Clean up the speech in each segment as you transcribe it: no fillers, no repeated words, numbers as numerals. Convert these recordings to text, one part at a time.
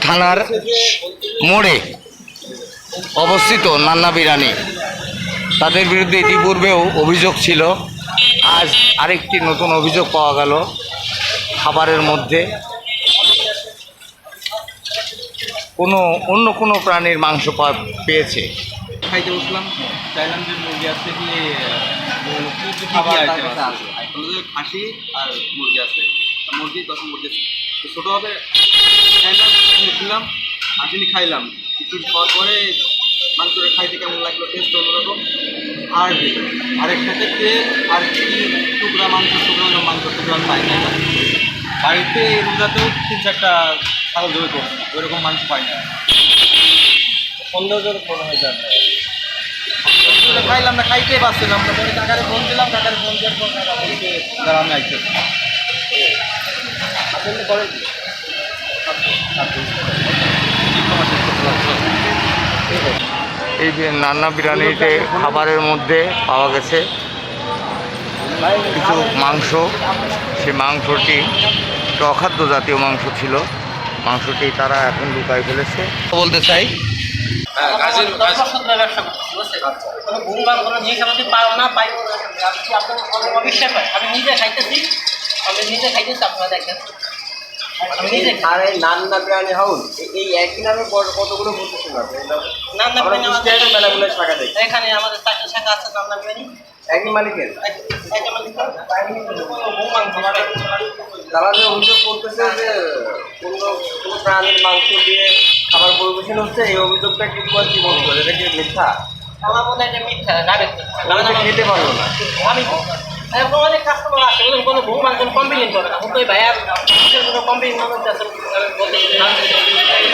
থানার মোড়ে অবস্থিত নান্না বিরিয়ানি, তাদের বিরুদ্ধে ইতিপূর্বেও অভিযোগ ছিল। আজ আরেকটি নতুন অভিযোগ পাওয়া গেল খাবারের মধ্যে অন্য কোনো প্রাণীর মাংস পেয়েছে। খাইতে বসলাম, চাইলাম যে মুরগি আছে কি খাসি আর মুরগি আছে, মুরগি 10 মুরগি ছোটো হবে খাইলাম, খেলাম আসলে খাইলাম। কিছু খাওয়ার পরে মাংসটা খাইতে কেমন লাগলো, টেস্ট অন্যরকম। আর আরেকটা ক্ষেত্রে আর কি টুকরা মাংস টুকরা পাই না। বাড়িতে রোজাতেও 3-4টা ছাগল জমি করছি, ওইরকম মাংস পাই না। সৌন্দর্য মনে হয় যাবে খাইলাম না, খাইতে পারছিলাম না। পরে কাকারে ফোন দিলাম, কাকারে ফোন দেওয়ার পর কাকা বলছে দাঁড়া আমি আইতেছি। এই নান্না বিরিয়ানিতে খাবারের মধ্যে পাওয়া গেছে কিছু মাংস। সেই মাংসটি একটু অখাদ্য জাতীয় মাংস ছিল। মাংসটি তারা এখন লুকায় ফেলেছে। বলতে চাই আমি নিজে খাইতেছি, আপনারা দেখেন। নান্না বিরিয়ানি হাউস এই একই নামে কতগুলো বলতেছেন? মেলাগুলো শাখা দেখি, এখানে আমাদের 4টি শাখা আছে নান্না বিরিয়ানি। একই মালিকের। তারা যে অভিযোগ করতেছে যে কোনো প্রাণীর মাংস দিয়ে খাবার পরিবেশন হচ্ছে, এই অভিযোগটা কি বলবো? এটা কি মিথ্যা? আমার মনে হয় এটা মিথ্যা, ডাইরেক্ট খেতে পারবো না আমি। অনেক কাস্টমার আছে, কোনো ভুল মাংস কমপ্লেন করে না। ওই ভাইয়া কোনো কমপ্লেন বলতে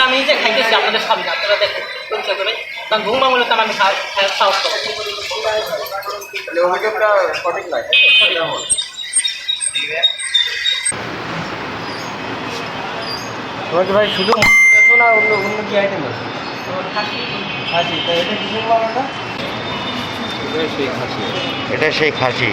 আমি নিজে খাইতেছি আপনাদের সামনে, আপনারা দেখেন পরিচয় করে। কারণ ঘুম মাংস তো আমি সাহস করি। অভিযোগটা সঠিক নয়। তোমাকে ভাই শুধু না অন্য কি আইটেম আছে? খাসি, এটা কিসের মাংস? এটা সেই খাসি।